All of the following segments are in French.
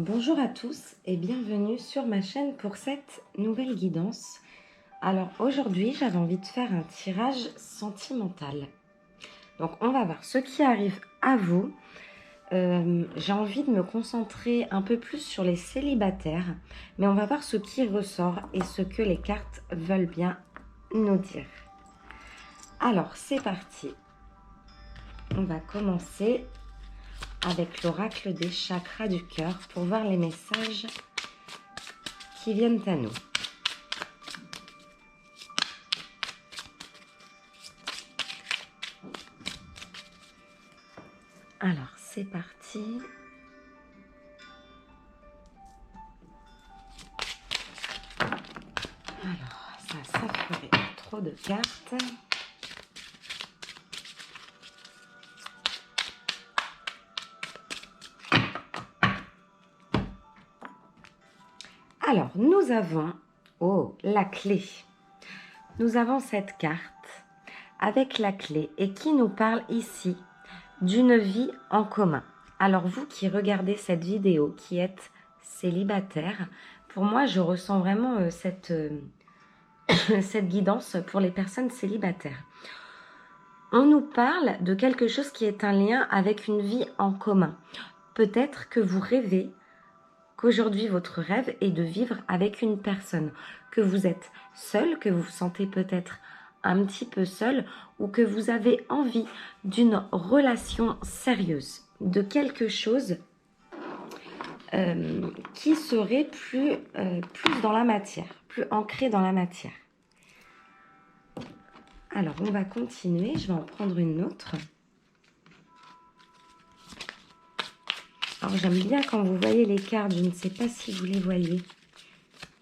Bonjour à tous et bienvenue sur ma chaîne pour cette nouvelle guidance. Alors aujourd'hui j'avais envie de faire un tirage sentimental. Donc on va voir ce qui arrive à vous. J'ai envie de me concentrer un peu plus sur les célibataires, mais on va voir ce qui ressort et ce que les cartes veulent bien nous dire. Alors c'est parti. On va commencer avec l'oracle des chakras du cœur pour voir les messages qui viennent à nous. Alors, c'est parti. Alors, ça ferait trop de cartes. Alors, nous avons, la clé. Nous avons cette carte avec la clé et qui nous parle ici d'une vie en commun. Alors, vous qui regardez cette vidéo, qui êtes célibataire, pour moi, je ressens vraiment cette guidance pour les personnes célibataires. On nous parle de quelque chose qui est un lien avec une vie en commun. Peut-être que vous rêvez qu'aujourd'hui votre rêve est de vivre avec une personne, que vous êtes seul, que vous vous sentez peut-être un petit peu seul ou que vous avez envie d'une relation sérieuse, de quelque chose qui serait plus dans la matière, plus ancré dans la matière. Alors, on va continuer. Je vais en prendre une autre. Alors, j'aime bien quand vous voyez les cartes. Je ne sais pas si vous les voyez. De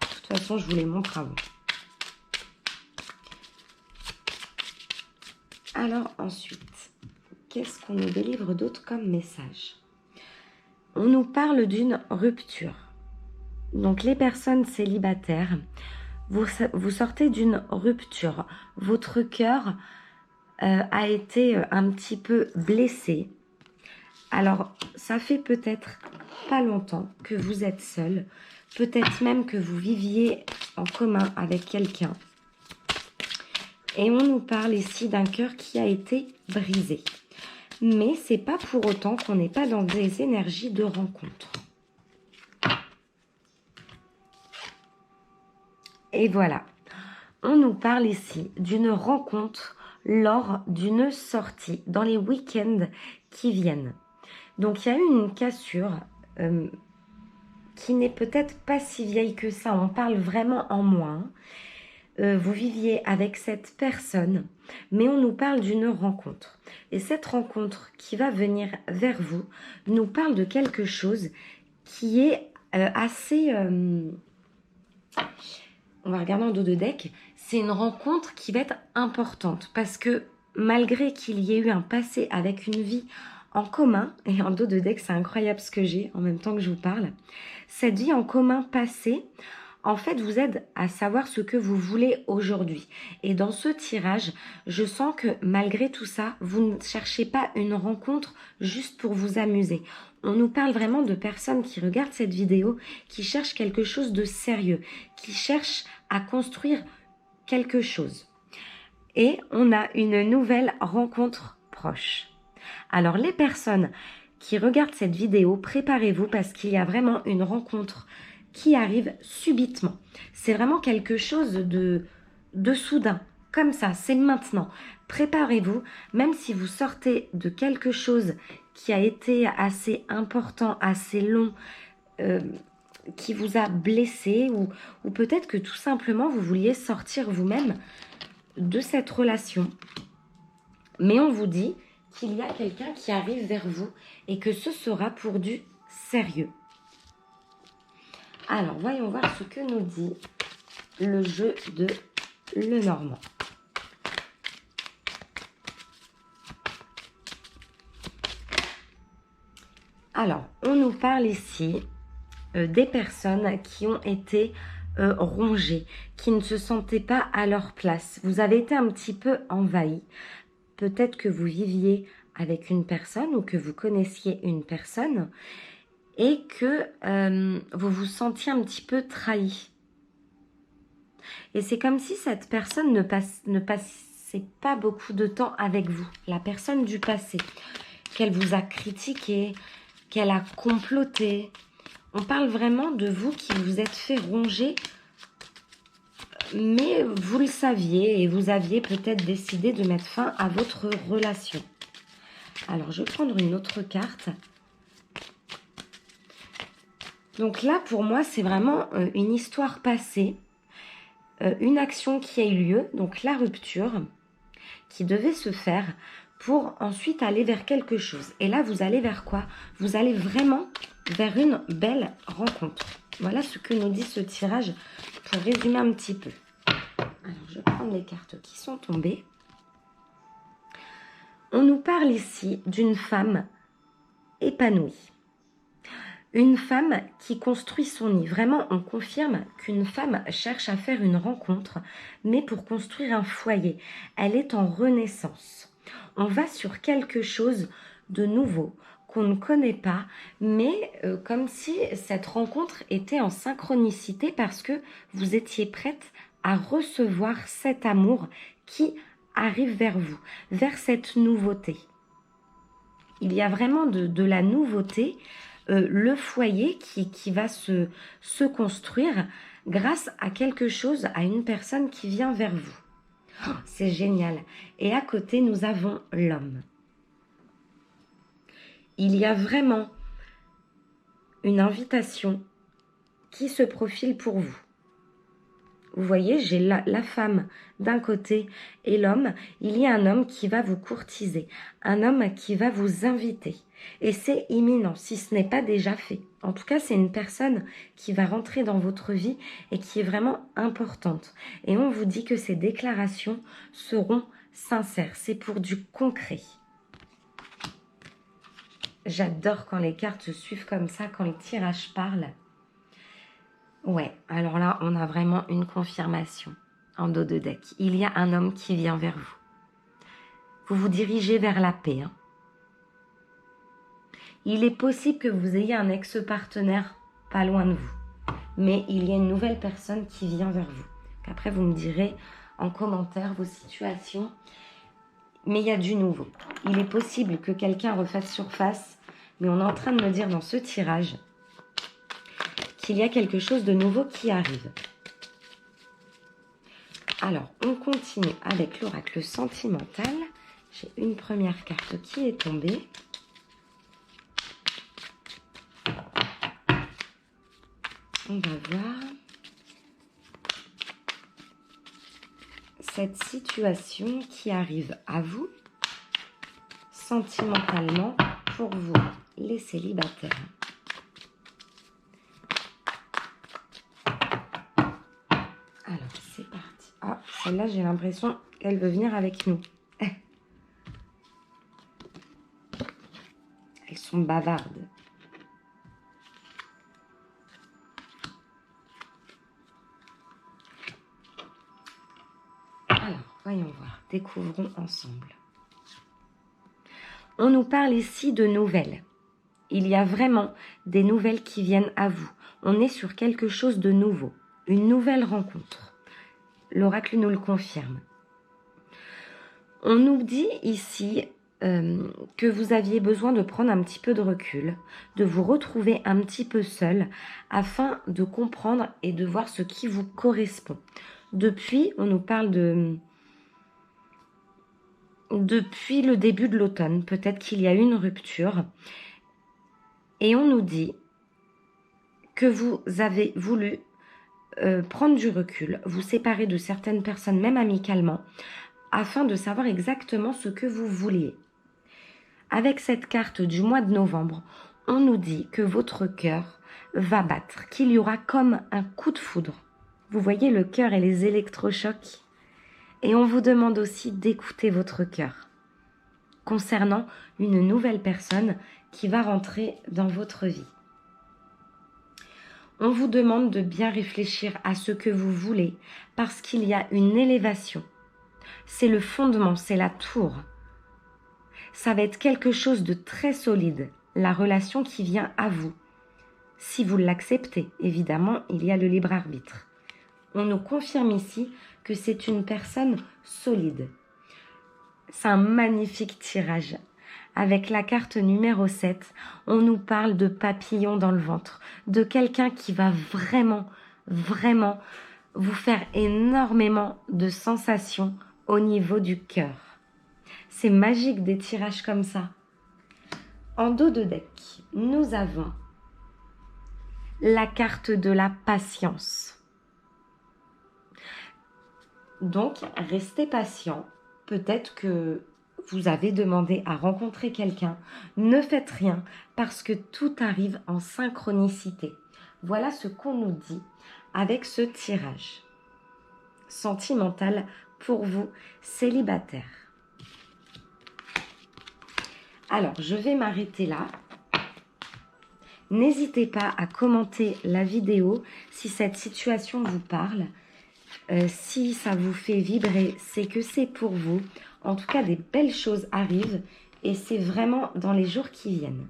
toute façon, je vous les montre avant. Alors, ensuite, qu'est-ce qu'on nous délivre d'autre comme message? On nous parle d'une rupture. Donc, les personnes célibataires, vous sortez d'une rupture. Votre cœur a été un petit peu blessé. Alors, ça fait peut-être pas longtemps que vous êtes seul. Peut-être même que vous viviez en commun avec quelqu'un. Et on nous parle ici d'un cœur qui a été brisé. Mais c'est pas pour autant qu'on n'est pas dans des énergies de rencontre. Et voilà. On nous parle ici d'une rencontre lors d'une sortie dans les week-ends qui viennent. Donc, il y a eu une cassure qui n'est peut-être pas si vieille que ça. On parle vraiment en moins. Vous viviez avec cette personne, mais on nous parle d'une rencontre. Et cette rencontre qui va venir vers vous nous parle de quelque chose qui est assez... on va regarder en dos de deck. C'est une rencontre qui va être importante parce que malgré qu'il y ait eu un passé avec une vie en commun, et en dos de deck, c'est incroyable ce que j'ai en même temps que je vous parle, cette vie en commun passée, en fait, vous aide à savoir ce que vous voulez aujourd'hui. Et dans ce tirage, je sens que malgré tout ça, vous ne cherchez pas une rencontre juste pour vous amuser. On nous parle vraiment de personnes qui regardent cette vidéo, qui cherchent quelque chose de sérieux, qui cherchent à construire quelque chose. Et on a une nouvelle rencontre proche. Alors les personnes qui regardent cette vidéo, préparez-vous parce qu'il y a vraiment une rencontre qui arrive subitement. C'est vraiment quelque chose de soudain, comme ça, c'est maintenant. Préparez-vous, même si vous sortez de quelque chose qui a été assez important, assez long, qui vous a blessé ou peut-être que tout simplement vous vouliez sortir vous-même de cette relation. Mais on vous dit qu'il y a quelqu'un qui arrive vers vous et que ce sera pour du sérieux. Alors, voyons voir ce que nous dit le jeu de Lenormand. Alors, on nous parle ici des personnes qui ont été rongées, qui ne se sentaient pas à leur place. Vous avez été un petit peu envahis. Peut-être que vous viviez avec une personne ou que vous connaissiez une personne et que vous vous sentiez un petit peu trahi. Et c'est comme si cette personne ne passait pas beaucoup de temps avec vous, la personne du passé, qu'elle vous a critiqué, qu'elle a comploté. On parle vraiment de vous qui vous êtes fait ronger, mais vous le saviez et vous aviez peut-être décidé de mettre fin à votre relation. Alors, je vais prendre une autre carte. Donc là, pour moi, c'est vraiment une histoire passée, une action qui a eu lieu, donc la rupture, qui devait se faire pour ensuite aller vers quelque chose. Et là, vous allez vers quoi? Vous allez vraiment vers une belle rencontre. Voilà ce que nous dit ce tirage pour résumer un petit peu. Alors, je vais prendre les cartes qui sont tombées. On nous parle ici d'une femme épanouie. Une femme qui construit son nid. Vraiment, on confirme qu'une femme cherche à faire une rencontre, mais pour construire un foyer. Elle est en renaissance. On va sur quelque chose de nouveau, qu'on ne connaît pas, mais comme si cette rencontre était en synchronicité parce que vous étiez prête à recevoir cet amour qui arrive vers vous, vers cette nouveauté. Il y a vraiment de la nouveauté, le foyer qui va se construire grâce à quelque chose, à une personne qui vient vers vous. Oh, c'est génial. Et à côté, nous avons l'homme. Il y a vraiment une invitation qui se profile pour vous. Vous voyez, j'ai la femme d'un côté et l'homme. Il y a un homme qui va vous courtiser, un homme qui va vous inviter. Et c'est imminent, si ce n'est pas déjà fait. En tout cas, c'est une personne qui va rentrer dans votre vie et qui est vraiment importante. Et on vous dit que ces déclarations seront sincères. C'est pour du concret. J'adore quand les cartes se suivent comme ça, quand le tirage parle. Ouais, alors là, on a vraiment une confirmation en dos de deck. Il y a un homme qui vient vers vous. Vous vous dirigez vers la paix. Hein. Il est possible que vous ayez un ex-partenaire pas loin de vous. Mais il y a une nouvelle personne qui vient vers vous. Après, vous me direz en commentaire vos situations. Mais il y a du nouveau. Il est possible que quelqu'un refasse surface. Mais on est en train de me dire dans ce tirage qu'il y a quelque chose de nouveau qui arrive. Alors, on continue avec l'oracle sentimental. J'ai une première carte qui est tombée. On va voir cette situation qui arrive à vous, sentimentalement, pour vous, les célibataires. Alors, c'est parti. Ah, celle-là, j'ai l'impression qu'elle veut venir avec nous. Elles sont bavardes. Alors, voyons voir. Découvrons ensemble. On nous parle ici de nouvelles. Il y a vraiment des nouvelles qui viennent à vous. On est sur quelque chose de nouveau. Une nouvelle rencontre. L'oracle nous le confirme. On nous dit ici que vous aviez besoin de prendre un petit peu de recul, de vous retrouver un petit peu seul afin de comprendre et de voir ce qui vous correspond. Depuis, on nous parle depuis le début de l'automne, peut-être qu'il y a eu une rupture et on nous dit que vous avez voulu prendre du recul, vous séparer de certaines personnes, même amicalement, afin de savoir exactement ce que vous vouliez. Avec cette carte du mois de novembre, on nous dit que votre cœur va battre, qu'il y aura comme un coup de foudre. Vous voyez le cœur et les électrochocs. Et on vous demande aussi d'écouter votre cœur concernant une nouvelle personne qui va rentrer dans votre vie. On vous demande de bien réfléchir à ce que vous voulez parce qu'il y a une élévation. C'est le fondement, c'est la tour. Ça va être quelque chose de très solide, la relation qui vient à vous. Si vous l'acceptez, évidemment, il y a le libre arbitre. On nous confirme ici que c'est une personne solide. C'est un magnifique tirage. Avec la carte numéro 7, on nous parle de papillons dans le ventre, de quelqu'un qui va vraiment, vraiment vous faire énormément de sensations au niveau du cœur. C'est magique des tirages comme ça. En dos de deck, nous avons la carte de la patience. Donc, restez patient. Peut-être que vous avez demandé à rencontrer quelqu'un. Ne faites rien parce que tout arrive en synchronicité. Voilà ce qu'on nous dit avec ce tirage sentimental pour vous, célibataires. Alors, je vais m'arrêter là. N'hésitez pas à commenter la vidéo si cette situation vous parle. Si ça vous fait vibrer, c'est que c'est pour vous. En tout cas, des belles choses arrivent et c'est vraiment dans les jours qui viennent.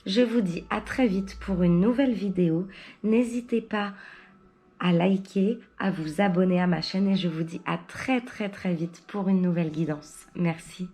Je vous dis à très vite pour une nouvelle vidéo. N'hésitez pas à liker, à vous abonner à ma chaîne et je vous dis à très vite pour une nouvelle guidance. Merci.